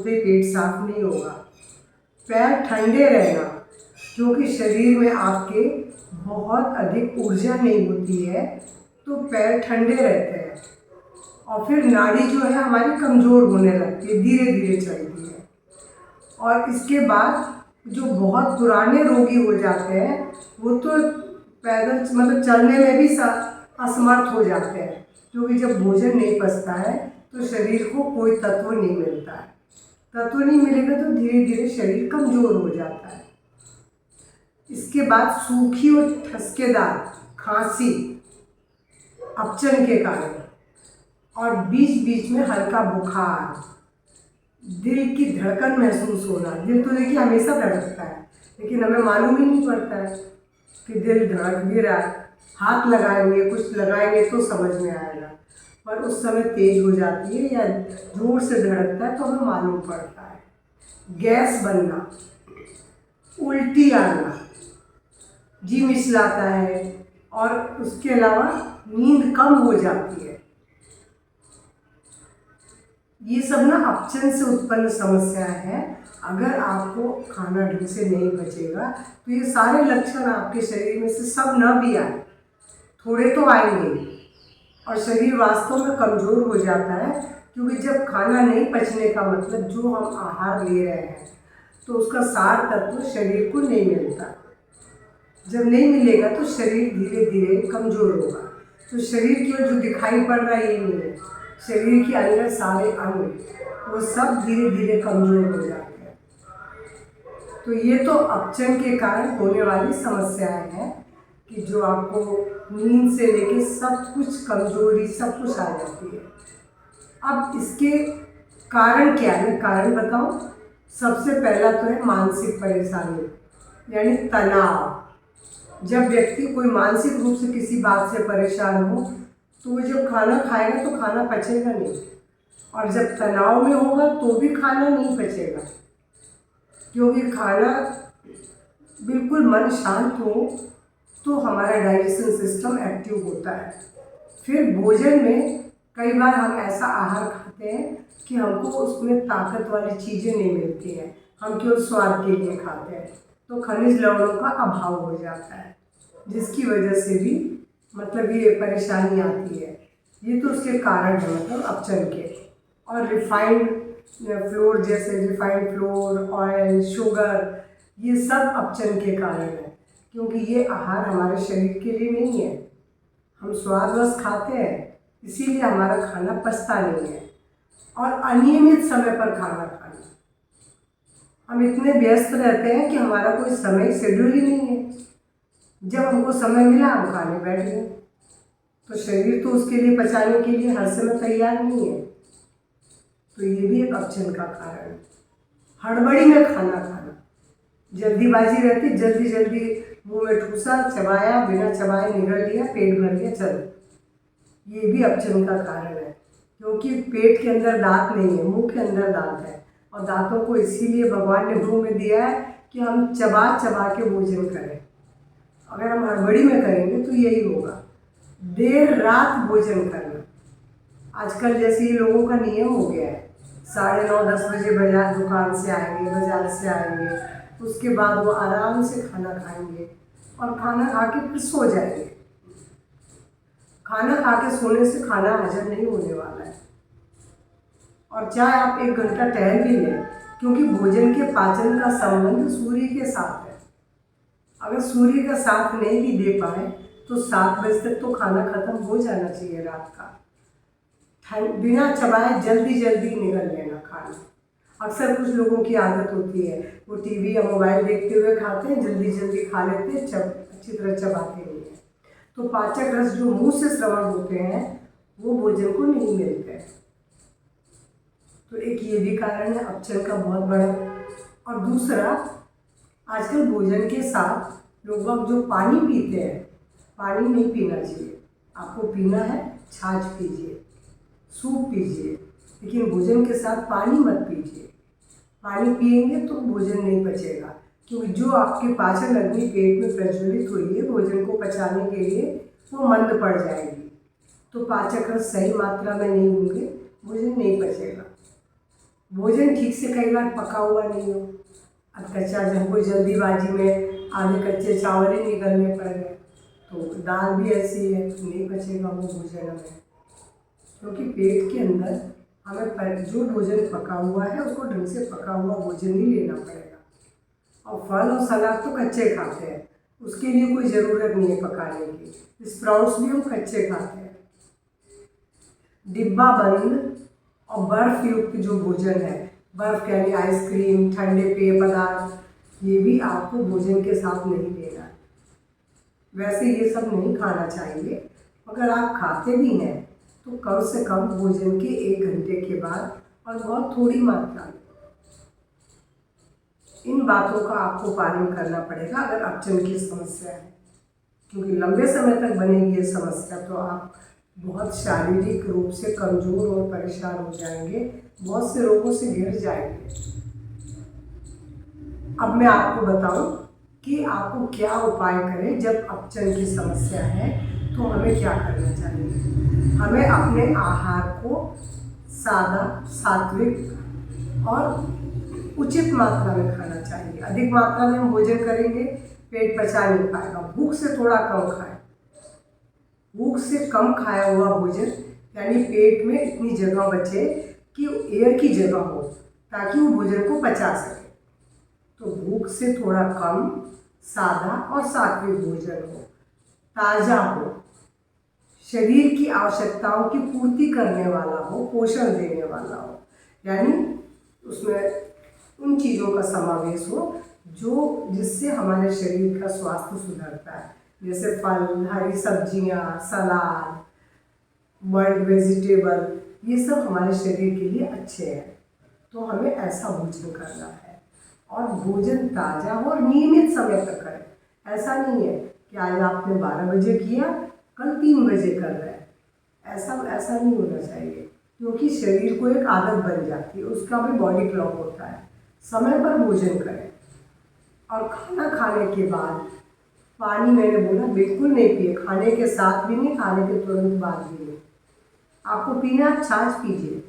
पे पेट साफ नहीं होगा। पैर ठंडे रहना, क्योंकि शरीर में आपके बहुत अधिक ऊर्जा नहीं होती है, तो पैर ठंडे रहते हैं। और फिर नाड़ी जो है हमारी कमज़ोर होने लगती है, धीरे धीरे चलती है। और इसके बाद जो बहुत पुराने रोगी हो जाते हैं वो तो पैदल मतलब चलने में भी असमर्थ हो जाते हैं, क्योंकि जब भोजन नहीं पचता है तो शरीर को कोई तत्व नहीं मिलता है। तत्व नहीं मिलेगा तो धीरे धीरे शरीर कमज़ोर हो जाता है। इसके बाद सूखी और ठसकेदार खांसी अपचन के कारण, और बीच बीच में हल्का बुखार, दिल की धड़कन महसूस होना। दिल तो देखिए हमेशा धड़कता है, लेकिन हमें मालूम ही नहीं पड़ता है कि दिल धड़क भी रहा है। हाथ लगाएंगे, कुछ लगाएंगे तो समझ में आएगा, पर उस समय तेज हो जाती है या जोर से धड़कता है तो हमें मालूम पड़ता है। गैस बनना, उल्टी आना, जी मिचलाता है, और उसके अलावा नींद कम हो जाती है। ये सब ना अपचन से उत्पन्न समस्या है। अगर आपको खाना ढंग से नहीं बचेगा तो ये सारे लक्षण आपके शरीर में से सब न भी आए, थोड़े तो आएंगे, और शरीर वास्तव में कमज़ोर हो जाता है। क्योंकि जब खाना नहीं पचने का मतलब जो हम आहार ले रहे हैं तो उसका सार तत्व शरीर को नहीं मिलता। जब नहीं मिलेगा तो शरीर धीरे धीरे कमज़ोर होगा। तो शरीर केवल जो दिखाई पड़ रहा है ये नहीं है, शरीर के अंदर सारे अंग वो सब धीरे धीरे कमज़ोर हो जाते हैं। तो ये तो अपचन के कारण होने वाली समस्याएं हैं कि जो आपको नींद से लेके सब कुछ कमज़ोरी सब कुछ आ जाती है। अब इसके कारण क्या है, मैं कारण बताऊं। सबसे पहला तो है मानसिक परेशानी, यानी तनाव। जब व्यक्ति कोई मानसिक रूप से किसी बात से परेशान हो तो वो जब खाना खाएगा तो खाना पचेगा नहीं, और जब तनाव में होगा तो भी खाना नहीं पचेगा। क्योंकि खाना बिल्कुल मन शांत हो तो हमारा डाइजेशन सिस्टम एक्टिव होता है। फिर भोजन में कई बार हम ऐसा आहार खाते हैं कि हमको उसमें ताकत वाली चीज़ें नहीं मिलती हैं, हम केवल स्वाद के लिए खाते हैं, तो खनिज लवणों का अभाव हो जाता है, जिसकी वजह से भी मतलब ये परेशानी आती है। ये तो उसके कारण है, मतलब अपचन के। और रिफाइंड फ्लोर, जैसे रिफाइंड फ्लोर, ऑयल, शुगर, ये सब अपचन के कारण है, क्योंकि ये आहार हमारे शरीर के लिए नहीं है। हम स्वादवश खाते हैं, इसीलिए हमारा खाना पचता नहीं है। और अनियमित समय पर खाना खाना, हम इतने व्यस्त रहते हैं कि हमारा कोई समय शेड्यूल ही नहीं है। जब हमको समय मिला हम खाने बैठ गए, तो शरीर तो उसके लिए पचाने के लिए हर समय तैयार नहीं है। तो ये भी एक अपचन का कारण है। हड़बड़ी में खाना खाना, जल्दीबाजी रहती, जल्दी जल्दी मुंह में ठूसा, चबाया, बिना चबाए निगल लिया, पेट भर गया, चलो, ये भी अपचन का कारण है। क्योंकि पेट के अंदर दांत नहीं है, मुंह के अंदर दांत है, और दांतों को इसीलिए भगवान ने मुंह में दिया है कि हम चबा चबा के भोजन करें। अगर हम हड़बड़ी में करेंगे तो यही होगा। देर रात भोजन करना, आजकल जैसे ये लोगों का नियम हो गया है, 9:30-10 बजे बाजार दुकान से आएंगे, बाजार से आएंगे, उसके बाद वो आराम से खाना खाएंगे और खाना खा के फिर सो जाएंगे। खाना खा के सोने से खाना हजम नहीं होने वाला है। और चाहे आप 1 घंटा टहल भी लें, क्योंकि भोजन के पाचन का संबंध सूर्य के साथ है। अगर सूर्य का साथ नहीं भी दे पाए तो 7 बजे तक तो खाना खत्म हो जाना चाहिए रात का। बिना चबाए जल्दी जल्दी निगल लेना खाना। अक्सर कुछ लोगों की आदत होती है, वो टीवी या मोबाइल देखते हुए खाते हैं, जल्दी जल्दी खा लेते हैं, अच्छी तरह चबाते नहीं हैं, तो पाचक रस जो मुंह से श्रवण होते हैं वो भोजन को नहीं मिलते हैं। तो एक ये भी कारण है अपचन का बहुत बड़ा। और दूसरा, आजकल भोजन के साथ लोग जो पानी पीते हैं, पानी नहीं पीना चाहिए। आपको पीना है छाछ पीजिए, सूप पीजिए, लेकिन भोजन के साथ पानी मत पीजिए। पानी पिएंगे तो भोजन नहीं पचेगा, क्योंकि जो आपकी पाचन अग्नि पेट में प्रज्वलित हुई है भोजन को पचाने के लिए, वो मंद पड़ जाएगी, तो पाचक रस सही मात्रा में नहीं होंगे, भोजन नहीं पचेगा। भोजन ठीक से कई बार पका हुआ नहीं हो। अब कच्चा, जब कोई जल्दीबाजी में आधे कच्चे चावल ही निकलने पड़ गए, तो दाल भी ऐसी है, नहीं पचेगा वो भोजन हमें। क्योंकि पेट के अंदर हमें जो भोजन पका हुआ है उसको ढंग से पका हुआ भोजन ही लेना पड़ेगा। और फल और सलाद तो कच्चे खाते हैं, उसके लिए कोई ज़रूरत नहीं है पकाने की। स्प्राउट्स भी हम कच्चे खाते हैं। डिब्बा बंद और बर्फ युक्त जो भोजन है, बर्फ यानी आइसक्रीम, ठंडे पेय पदार्थ, ये भी आपको भोजन के साथ नहीं लेना है। वैसे ये सब नहीं खाना चाहिए। अगर आप खाते भी हैं तो कम से कम भोजन के 1 घंटे के बाद और बहुत थोड़ी मात्रा में। इन बातों का आपको पालन करना पड़ेगा अगर अपचन की समस्या है, क्योंकि लंबे समय तक बनेगी ये समस्या तो आप बहुत शारीरिक रूप से कमज़ोर और परेशान हो जाएंगे, बहुत से रोगों से घिर जाएंगे। अब मैं आपको बताऊं कि आपको क्या उपाय करें जब अपचन की समस्या है, तो हमें क्या करना चाहिए। हमें अपने आहार को सादा, सात्विक और उचित मात्रा में खाना चाहिए। अधिक मात्रा में हम भोजन करेंगे, पेट पचा नहीं पाएगा। भूख से थोड़ा कम खाएं। भूख से कम खाया हुआ भोजन यानी पेट में इतनी जगह बचे कि एयर की जगह हो, ताकि वो भोजन को पचा सके। तो भूख से थोड़ा कम, सादा और सात्विक भोजन हो, ताज़ा हो, शरीर की आवश्यकताओं की पूर्ति करने वाला हो, पोषण देने वाला हो, यानी उसमें उन चीज़ों का समावेश हो जिससे हमारे शरीर का स्वास्थ्य सुधरता है, जैसे फल, हरी सब्जियां, सलाद, बॉइल्ड वेजिटेबल, ये सब हमारे शरीर के लिए अच्छे हैं। तो हमें ऐसा भोजन करना है और भोजन ताज़ा हो और नियमित समय पर करें। ऐसा नहीं है कि आज आपने 12 बजे किया, कल 3 बजे कर रहे हैं। ऐसा नहीं होना चाहिए, क्योंकि शरीर को एक आदत बन जाती है, उसका भी बॉडी क्लॉक होता है। समय पर भोजन करें और खाना खाने के बाद पानी, मैंने बोला, बिल्कुल नहीं पिए। खाने के साथ भी नहीं, खाने के तुरंत बाद भी नहीं। आपको पीना, छाछ पीजिए।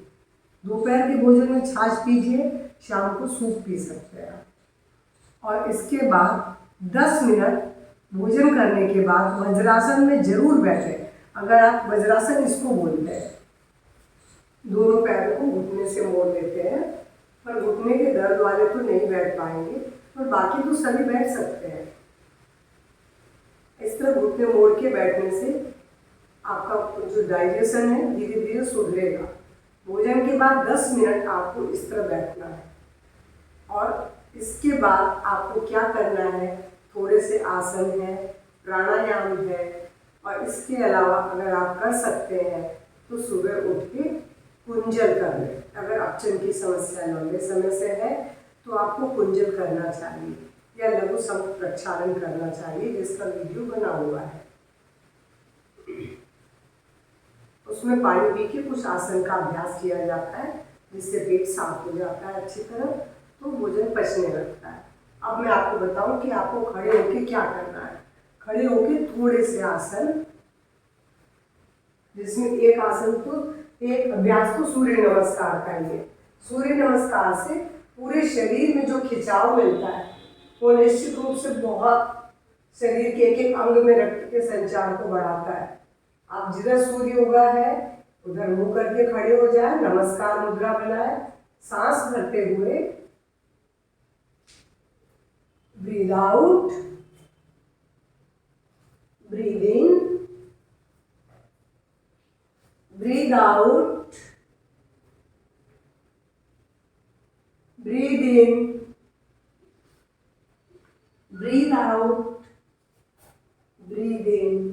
दोपहर के भोजन में छाछ पीजिए, शाम को सूप पी सकते हैं। और इसके बाद 10 मिनट भोजन करने के बाद वज्रासन में जरूर बैठें। अगर आप वज्रासन इसको बोलते हैं, दोनों पैरों को घुटने से मोड़ लेते हैं, पर घुटने के दर्द वाले तो नहीं बैठ पाएंगे, पर बाकी तो सभी बैठ सकते हैं। इस तरह घुटने मोड़ के बैठने से आपका जो डाइजेशन है धीरे धीरे सुधरेगा। भोजन के बाद 10 मिनट आपको इस तरह बैठना है। और इसके बाद आपको क्या करना है, थोड़े से आसन है, प्राणायाम है, और इसके अलावा अगर आप कर सकते हैं तो सुबह उठ के कुंजल कर लें। अगर अपचन की समस्या लंबे समय से है तो आपको कुंजल करना चाहिए या लघु समुद्र प्रक्षालन करना चाहिए, जिसका वीडियो बना हुआ है। उसमें पानी पी के कुछ आसन का अभ्यास किया जाता है, जिससे पेट साफ हो जाता है अच्छी तरह, तो भोजन पचने लगता है। अब मैं आपको बताऊं कि आपको खड़े होके क्या करना है। खड़े होके थोड़े से आसन, जिसमें एक आसन तो एक अभ्यास तो सूर्य नमस्कार का ही है। सूर्य नमस्कार से पूरे शरीर में जो खिंचाव मिलता है वो निश्चित रूप से बहुत शरीर के एक एक अंग में रक्त के संचार को बढ़ाता है। आप जिधर सूर्य उगा है उधर मुंह करके खड़े हो जाए, नमस्कार मुद्रा बनाए, सांस भरते हुए breathe out, breathe in, breathe out, breathe in, breathe out, breathe in.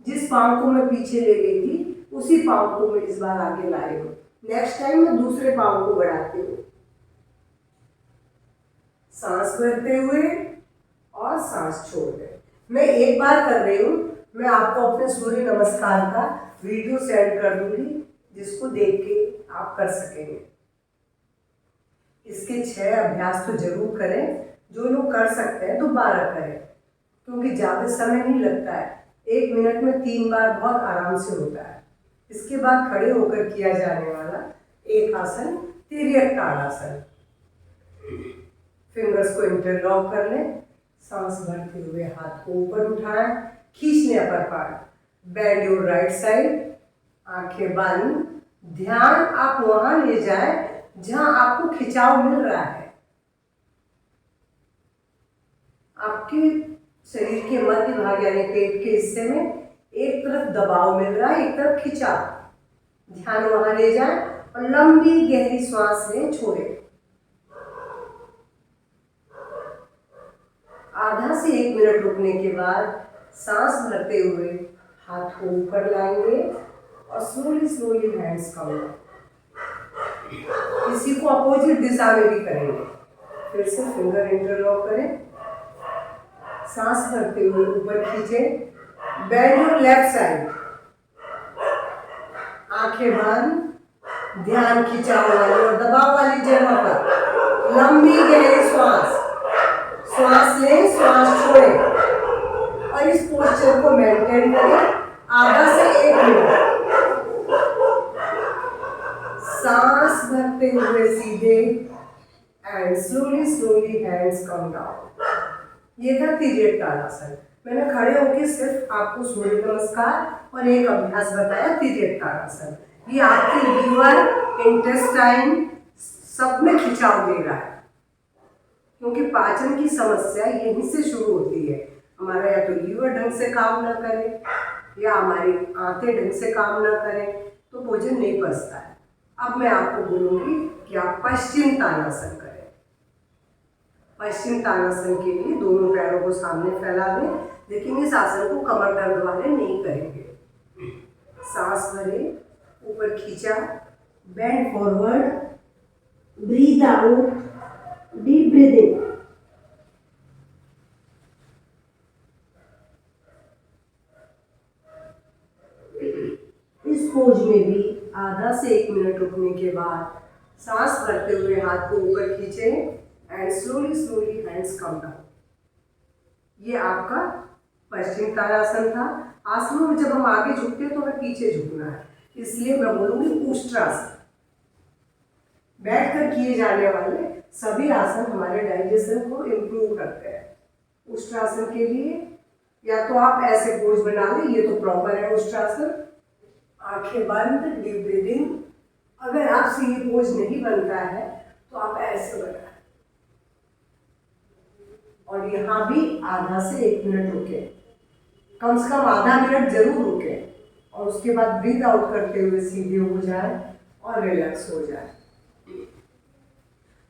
जिस पाँव को मैं पीछे ले गई थी उसी पाँव को मैं इस बार आगे लाई हूँ। नेक्स्ट टाइम मैं दूसरे पाँव को बढ़ाती हूँ। सांस भरते हुए और सांस छोड़ते। मैं एक बार कर रही हूँ, मैं आपको अपने सूर्य नमस्कार का वीडियो सेंड कर दूंगी, जिसको देख के आप कर सकेंगे। इसके 6 अभ्यास तो जरूर करें। जो लोग कर सकते हैं तो 12 करें, क्योंकि ज़्यादा समय नहीं लगता है। 1 मिनट में 3 बार बहुत आराम से होता है। इसके बाद खड़े होकर किया जाने वाला एक आसन तिर्यक ताड़ासन। फिंगर्स को इंटरलॉक कर लें, सांस भरते हुए हाथ को ऊपर उठाएं, खींचने upper part, bend your right side, आंखें बंद। ध्यान आप वहां ले जाएं जहां आपको खिंचाव मिल रहा है। आपके शरीर के मध्य भाग यानी पेट के हिस्से में एक तरफ दबाव मिल रहा है, एक तरफ खिंचाव। ध्यान वहां ले जाएं और लंबी गहरी सांस लें, छोड़ें। आधा से 1 मिनट रुकने के बाद सांस भरते हुए हाथ को ऊपर लाएंगे और स्लोली स्लोली हैंड्स काउंट। इसी को अपोजिट दिशा में भी करेंगे। फिर से फिंगर इंटरलॉक करें, सांस भरते हुए ऊपर खींचें, बेंड योर लेफ्ट साइड, आंखें बंद। ध्यान खिंचाव वाली और दबाव वाली जगह पर लंबी गहरी सांस लें, सांस छोड़ें और इस पोस्चर को मेंटेन करें आधा से 1 मिनट। सांस भरते हुए सीधे and slowly slowly hands come down. ये था तिर्यक ताड़ासन। मैंने खड़े होकर सिर्फ आपको सूर्य नमस्कार और एक अभ्यास बताया तिर्यक ताड़ासन। ये आपके लीवर, इंटेस्टाइन सब में खिंचाव दे रहा है, क्योंकि पाचन की समस्या यहीं से शुरू होती है। हमारा या तो लीवर ढंग से काम ना करे या हमारी आंतें ढंग से काम ना करें तो भोजन नहीं पचता है। अब मैं आपको बोलूँगी कि आप पश्चिम ताड़ासन करें। पश्चिम ताड़ासन के लिए दोनों पैरों को सामने फैला दें, लेकिन इस आसन को कमर दर्द वाले नहीं करेंगे। सांस भरें, ऊपर खींचा, bend forward, breathe out, deep breathing. इस पोज में भी आधा से 1 मिनट रुकने के बाद सांस भरते हुए हाथ को ऊपर खींचें and slowly slowly hands come down. ये आपका पश्चिम ताड़ासन था। आसनों में जब हम आगे झुकते हैं तो हमें पीछे झुकना है, इसलिए मैं बोलूँगी उष्ट्रासन। बैठकर किए जाने वाले सभी आसन हमारे डाइजेशन को इम्प्रूव करते हैं। उष्ट्रासन के लिए या तो आप ऐसे पोज बना लें, ये तो प्रॉपर है उष्ट्रासन। आंखें बंद, डीप ब्रीदिंग। अगर आपसे ये पोज नहीं बनता है तो आप ऐसे बनाएं और यहाँ भी आधा से 1 मिनट रुके, कम से कम आधा मिनट जरूर रुके और उसके बाद ब्रीथ आउट करते हुए सीधे हो जाए और रिलैक्स हो जाए।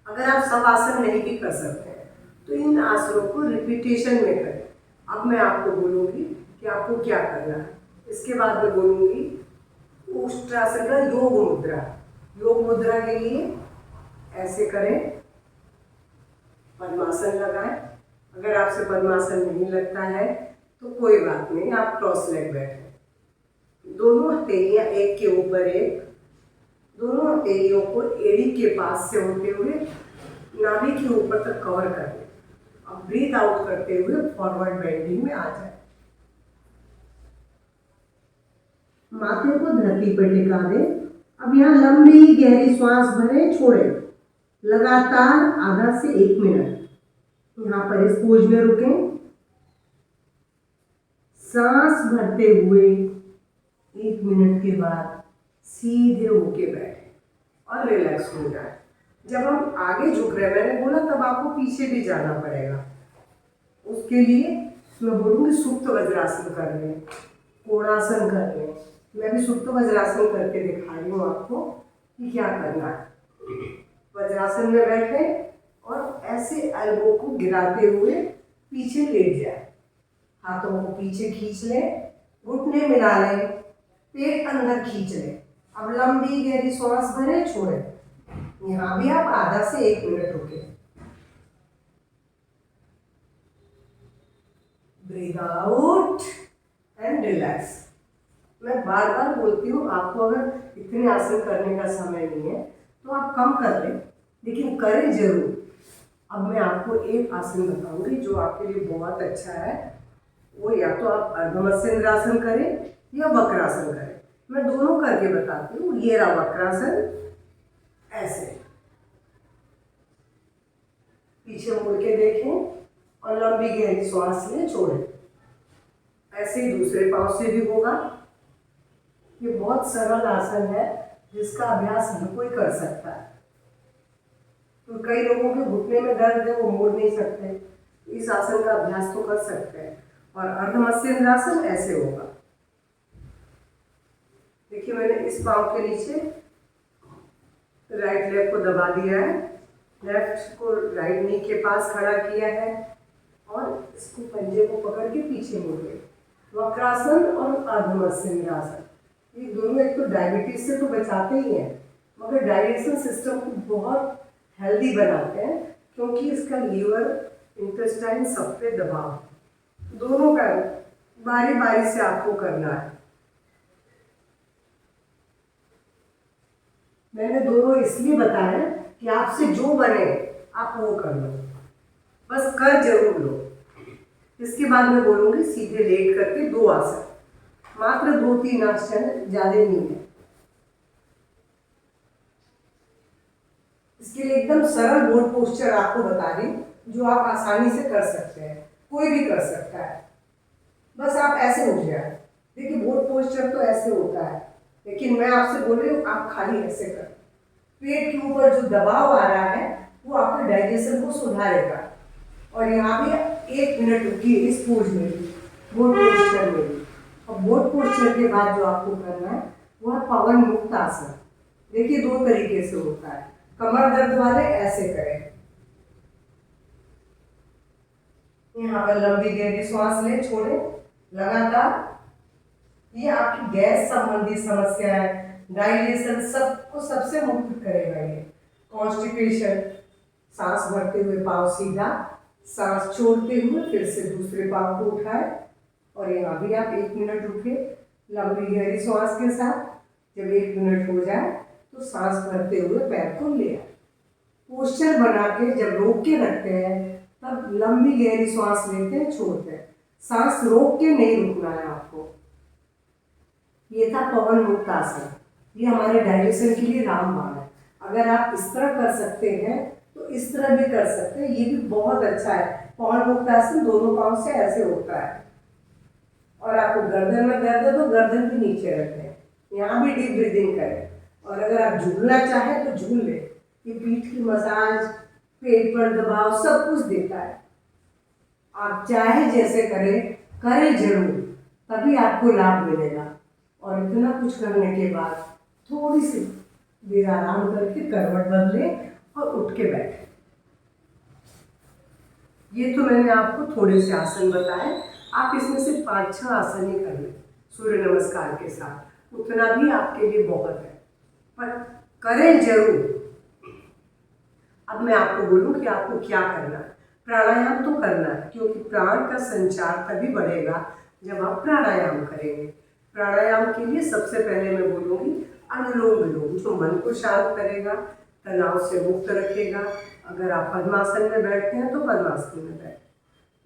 अगर आप सब आसन नहीं भी कर सकते हैं तो इन आसनों को रिपीटेशन में करें। अब मैं आपको बोलूँगी कि आपको क्या करना है। इसके बाद मैं बोलूँगी उष्ट्रासन का योग मुद्रा। योग मुद्रा के लिए ऐसे करें, पद्मासन लगाएं। अगर आपसे पद्मासन नहीं लगता है तो कोई बात नहीं, आप क्रॉस लेग बैठें। दोनों हथेलियां एक के ऊपर एक, दोनों हथेलियों को एड़ी के पास से होते हुए नाभि के ऊपर तक कवर कर लें। अब ब्रीथ आउट करते हुए फॉरवर्ड बेंडिंग में आ जाए। माथे को धरती पर टिका दें। अब यहाँ लंबी गहरी सांस भरें, छोड़ें लगातार आधा से 1 मिनट। यहाँ पर इस पोज में रुकें। सांस भरते हुए 1 मिनट के बाद सीधे होके बैठें और रिलैक्स हो जाए। जब हम आगे झुक रहे हैं, मैंने बोला तब आपको पीछे भी जाना पड़ेगा। उसके लिए मैं बोलूँगी सुप्त वज्रासन कर लें, कोणासन कर लें। मैं भी सुप्त वज्रासन करके दिखा रही हूँ आपको कि क्या करना है। वज्रासन में बैठें और ऐसे एल्बो को गिराते हुए पीछे लेट जाए। हाथों को पीछे खींच लें, घुटने मिला लें, पेट अंदर खींच लें। अब लंबी गहरी सांस भरें, छोड़ें। यहाँ भी आप आधा से 1 मिनट रुके। Breathe out and relax. मैं बार बार बोलती हूँ, आपको अगर इतने आसन करने का समय नहीं है तो आप कम कर लें, लेकिन करें जरूर। अब मैं आपको एक आसन बताऊंगी जो आपके लिए बहुत अच्छा है। वो या तो आप अर्धमत्स्येंद्रासन करें या वक्रासन करें। मैं दोनों करके बताती हूँ। ये रहा वक्रासन, ऐसे पीछे मुड़ के देखें और लंबी गहरी श्वास लें, छोड़ें। ऐसे ही दूसरे पाँव से भी होगा। ये बहुत सरल आसन है जिसका अभ्यास हर कोई कर सकता है। तो कई लोगों के घुटने में दर्द है, वो मोड़ नहीं सकते, इस आसन का अभ्यास तो कर सकते हैं। और अर्ध मत्स्येंद्रासन ऐसे होगा। देखिए मैंने इस पाँव के नीचे राइट लेग को दबा दिया है, लेफ्ट को राइट नी के पास खड़ा किया है और इसको पंजे को पकड़ के पीछे मोड़ गए। वक्रासन और अर्ध मत्स्येंद्रासन, ये दोनों एक तो डायबिटीज से तो बचाते ही हैं, मगर डाइजेशन सिस्टम को बहुत हेल्दी बनाते हैं, क्योंकि इसका लीवर, इंटेस्टाइन सब पे दबाव है। दोनों का बारी बारी से आपको करना है। मैंने दोनों इसलिए बताया कि आपसे जो बने आप वो कर लो, बस कर जरूर लो। इसके बाद मैं बोलूँगी सीधे लेट करके 2 आसन, मात्र 2-3 आसन, ज़्यादा नहीं है। इसके लिए एकदम सरल बोर्ड पोस्चर आपको बता रही हूँ, जो आप आसानी से कर सकते हैं, कोई भी कर सकता है। बस आप ऐसे उठ जाए। देखिए बोर्ड पोस्चर तो ऐसे होता है, लेकिन मैं आपसे बोल रही हूँ आप खाली ऐसे कर। पेट के ऊपर जो दबाव आ रहा है वो आपके डाइजेशन को सुधारेगा। और यहाँ भी 1 मिनट रुकिए इस पोज में, बोर्ड पोस्चर में। और बोर्ड पोस्चर के बाद जो आपको करना है वो है पवन मुक्त आसन। देखिए 2 तरीके से होता है। कमर दर्द वाले ऐसे करें, यहाँ पर लंबी गहरी श्वास लें, छोड़ें लगातार। ये आपकी गैस संबंधी समस्या है, डाइजेशन सबको सबसे मुक्त करेगा ये। कॉन्स्टिपेशन, सांस भरते हुए पाँव सीधा, सांस छोड़ते हुए फिर से दूसरे पाँव को उठाए और यहाँ भी आप 1 मिनट रुके लंबी गहरी श्वास के साथ। जब 1 मिनट हो जाए तो सांस भरते हुए पैर को ले आए। पोस्चर बना के जब रोक के रखते हैं तब लंबी गहरी श्वास लेते हैं, छोड़ते हैं। सांस रोक के नहीं रुकना है आपको। ये था पवन मुक्त आसन। ये हमारे डाइजेशन के लिए रामबाण है। अगर आप इस तरह कर सकते हैं तो इस तरह भी कर सकते हैं, ये भी बहुत अच्छा है। पवन मुक्त आसन दोनों पाँव से ऐसे होता है। और आपको गर्दन में दर्द है तो गर्दन भी नीचे रखें, यहाँ भी डीप ब्रीदिंग करें। और अगर आप झूलना चाहें तो झूल लें। ये पीठ की मसाज, पेट पर दबाव सब कुछ देता है। आप चाहे जैसे करें जरूर, तभी आपको लाभ मिलेगा। और इतना कुछ करने के बाद थोड़ी सी देर आराम करके करवट बदलें और उठ के बैठें। ये तो मैंने आपको थोड़े से आसन बताए, आप इसमें से 5-6 आसन ही कर लें सूर्य नमस्कार के साथ, उतना भी आपके लिए बहुत है, पर करें जरूर। अब मैं आपको बोलूँ कि आपको क्या करना है। प्राणायाम तो करना है, क्योंकि प्राण का संचार तभी बढ़ेगा जब आप प्राणायाम करेंगे। प्राणायाम के लिए सबसे पहले मैं बोलूँगी अनुलोम विलोम, जो मन को शांत करेगा, तनाव से मुक्त रखेगा। अगर आप पद्मासन में बैठते हैं तो पद्मासन में बैठें,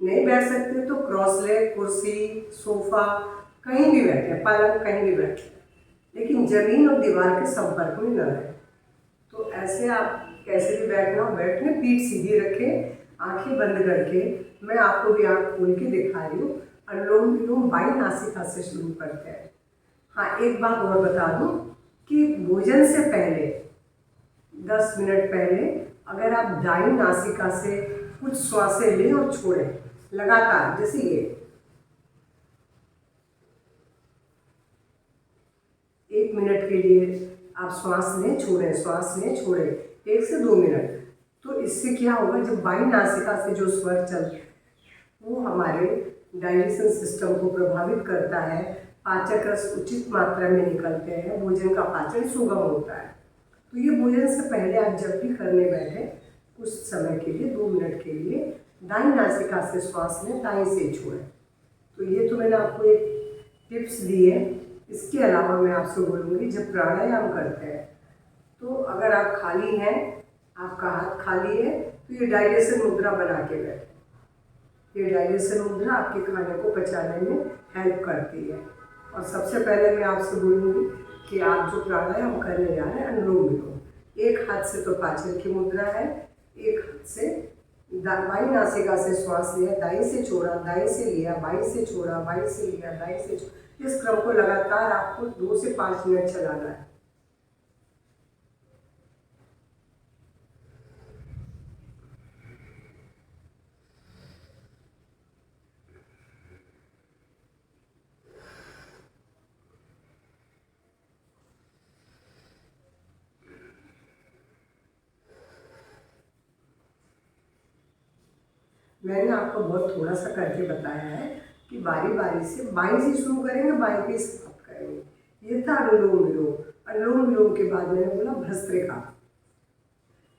नहीं बैठ सकते तो क्रॉस लेग, कुर्सी, सोफा, कहीं भी बैठे, पलंग कहीं भी बैठे, लेकिन जमीन और दीवार के संपर्क में न रहे। तो ऐसे आप कैसे भी बैठना हो बैठ लें, पीठ सीधी रखें, आंखें बंद करके। मैं आपको भी आँख खोल के दिखा रही हूँ। अनुलोम विलोम बाईं नासिका से शुरू करते हैं। हाँ, एक बात और बता दूँ कि भोजन से पहले 10 मिनट पहले अगर आप दाईं नासिका से कुछ श्वासें लें और छोड़ें लगातार, जैसे ये 1 मिनट के लिए आप श्वास लें छोड़ें, श्वास लें छोड़ें, 1 से 2 मिनट। तो इससे क्या होगा, जब बाईं नासिका से जो स्वर चलते हैं वो हमारे डाइजेशन सिस्टम को प्रभावित करता है, पाचक रस उचित मात्रा में निकलते हैं, भोजन का पाचन सुगम होता है। तो ये भोजन से पहले आप जब भी करने बैठे कुछ समय के लिए 2 मिनट के लिए दाईं नासिका से श्वास लें, दाईं से छोड़ें। तो ये तो मैंने आपको एक टिप्स दी है। इसके अलावा मैं आपसे बोलूँगी जब प्राणायाम करते हैं तो अगर आप खाली हैं, आपका हाथ खाली है, तो ये डाइजेशन मुद्रा बना के बैठें। ये डाइजेशन मुद्रा आपके खाने को पचाने में हेल्प करती है। और सबसे पहले मैं आपसे बोलूँगी कि आप जो प्राणायाम करने जा रहे हैं अनुलोम विलोम, एक हाथ से तो पाचन की मुद्रा है, एक हाथ से बाई नासिका से श्वास लिया, दाई से छोड़ा, दाई से लिया, बाई से छोड़ा, बाई से लिया, दाई से छोड़ा। इस क्रम को लगातार आपको 2 से 5 मिनट चलाना है। मैंने आपको बहुत थोड़ा सा करके बताया है कि बारी बारी से बाई से शुरू करेंगे, बाई पे समाप्त करेंगे। ये था अनुलोम विलोम। अनुलोम विलोम के बाद मैंने बोला भस्त्रिका।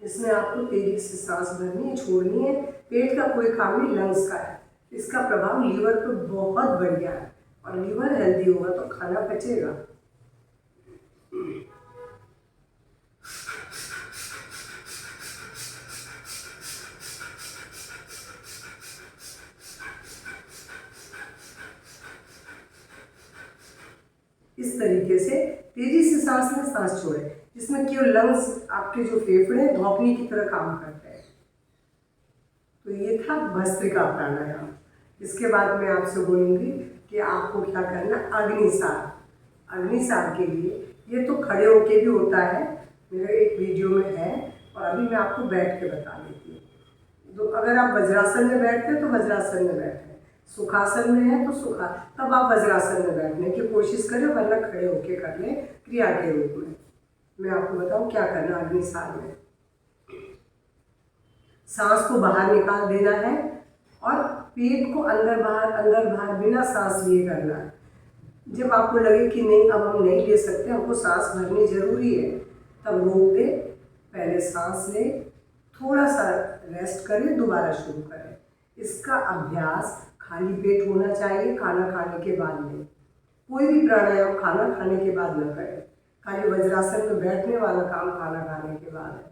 इसमें आपको तेजी से सांस भरनी है, छोड़नी है। पेट का कोई काम नहीं, लंग्स का है। इसका प्रभाव लीवर पर बहुत बढ़िया है, और लीवर हेल्दी होगा तो खाना पचेगा। इस तरीके से तेजी से सांस लें, सांस छोड़ें, जिसमें केवल लंग्स, आपके जो फेफड़े धौंकनी की तरह काम करते हैं। तो ये था भस्त्रिका प्राणायाम। इसके बाद मैं आपसे बोलूँगी कि आपको क्या करना। अग्निसार। अग्निसार के लिए ये तो खड़े होके भी होता है, मेरे एक वीडियो में है, और अभी मैं आपको बैठ के बता देती हूँ। तो अगर आप वज्रासन में बैठते हैं तो वज्रासन में बैठें, सुखासन में है तो सुखा, तब आप वज्रासन में बैठने की कोशिश करें, वरना खड़े होके कर लें क्रिया के रूप में। मैं आपको बताऊं क्या करना। अग्निसार में सांस को बाहर निकाल देना है, और पेट को अंदर बाहर बिना सांस लिए करना है। जब आपको लगे कि नहीं अब हम नहीं ले सकते, हमको सांस भरनी जरूरी है, तब रोक दे, पहले सांस ले, थोड़ा सा रेस्ट करें, दोबारा शुरू करें। इसका अभ्यास खाली पेट होना चाहिए, खाना खाने के बाद में। कोई भी प्राणायाम खाना खाने के बाद न करें। खाली वज्रासन में बैठने वाला काम खाना खाने के बाद है।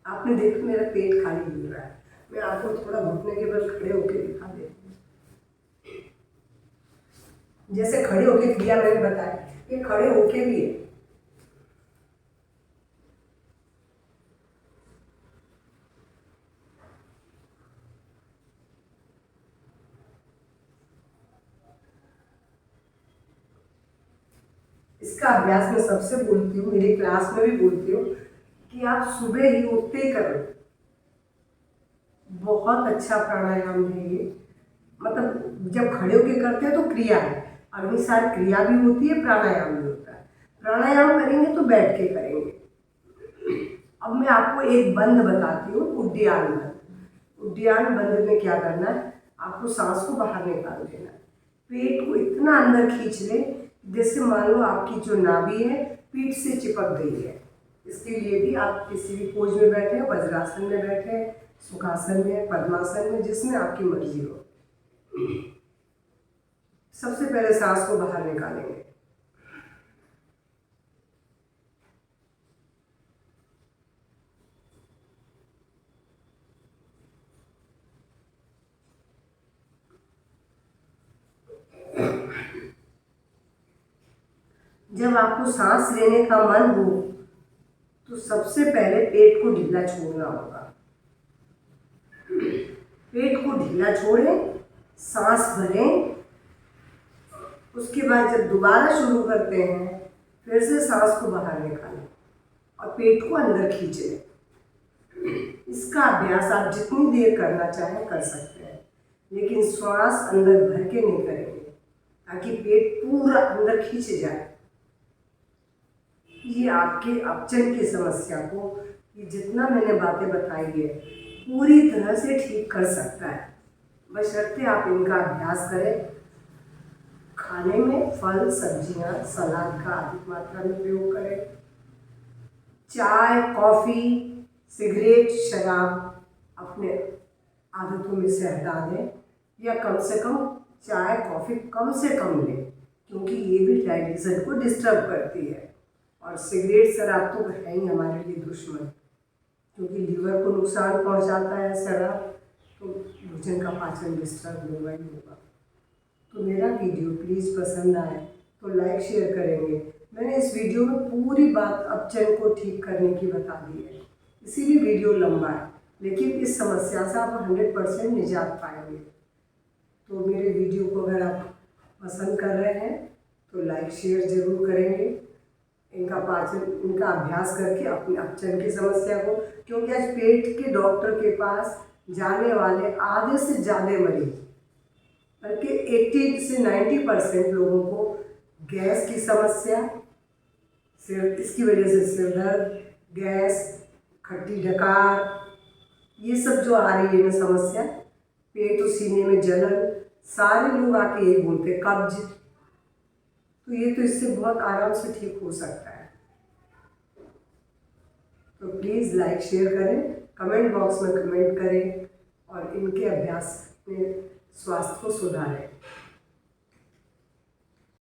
आपने देखा मेरा पेट खाली हो रहा है। मैं आपको थोड़ा घुटने के बल खड़े होकर दिखा देती हूँ। जैसे खड़े होके क्रिया मैंने बताया, ये खड़े होके भी है। इसका अभ्यास मैं सबसे बोलती हूँ, मेरी क्लास में भी बोलती हूँ कि आप सुबह ही उठते ही करें। बहुत अच्छा प्राणायाम है ये। मतलब जब खड़े होके करते हैं तो क्रिया है, अग्निसार क्रिया भी होती है, प्राणायाम भी होता है। प्राणायाम करेंगे तो बैठ के करेंगे। अब मैं आपको एक बंद बताती हूँ, उड्डयन बंद। उड्डयन बंद में क्या करना है, आपको सांस को बाहर निकाल देना है। पेट को इतना अंदर खींच ले जैसे मान लो आपकी जो नाभि है पीठ से चिपक गई है। इसके लिए भी आप किसी भी पोज में बैठे, वज्रासन में बैठे, सुखासन में, पद्मासन में, जिसमें आपकी मर्जी हो। सबसे पहले सांस को बाहर निकालेंगे। जब आपको सांस लेने का मन हो तो सबसे पहले पेट को ढीला छोड़ना होगा। पेट को ढीला छोड़ें, सांस भरें। उसके बाद जब दोबारा शुरू करते हैं, फिर से सांस को बाहर निकालें और पेट को अंदर खींच लें। इसका अभ्यास आप जितनी देर करना चाहें कर सकते हैं, लेकिन श्वास अंदर भर के नहीं करेंगे, ताकि पेट पूरा अंदर खींच जाए। ये आपके अपचन की समस्या को, ये जितना मैंने बातें बताई है, पूरी तरह से ठीक कर सकता है, बशर्ते आप इनका अभ्यास करें। खाने में फल, सब्जियां, सलाद का अधिक मात्रा में प्रयोग करें। चाय, कॉफ़ी, सिगरेट, शराब अपने आदतों में से हटा दें, या कम से कम चाय, कॉफ़ी कम से कम लें, क्योंकि ये भी डाइजेशन को डिस्टर्ब करती है। और सिगरेट, शराब तो है ही हमारे लिए दुश्मन, क्योंकि लीवर को नुकसान पहुंचाता है शराब। तो भोजन का पाचन डिस्टर्ब होगा ही होगा। तो मेरा वीडियो प्लीज़ पसंद आए तो लाइक शेयर करेंगे। मैंने इस वीडियो में पूरी बात अपचन को ठीक करने की बता दी है, इसीलिए वीडियो लंबा है, लेकिन इस समस्या से आप 100% निजात पाएंगे। तो मेरे वीडियो को अगर आप पसंद कर रहे हैं तो लाइक शेयर ज़रूर करेंगे। इनका अभ्यास करके अपने अपचन की समस्या को, क्योंकि आज पेट के डॉक्टर के पास जाने वाले आधे से ज़्यादा मरीज, बल्कि 80 से 90% लोगों को गैस की समस्या, इसकी वजह से सिर दर्द, गैस, खट्टी डकार, ये सब जो आ रही है ना समस्या, पेट और सीने में जलन, सारे लोग आके यही बोलते हैं कब्ज। तो ये तो इससे बहुत आराम से ठीक हो सकता है। तो प्लीज़ लाइक शेयर करें, कमेंट बॉक्स में कमेंट करें और इनके अभ्यास में स्वास्थ्य को सुधारें।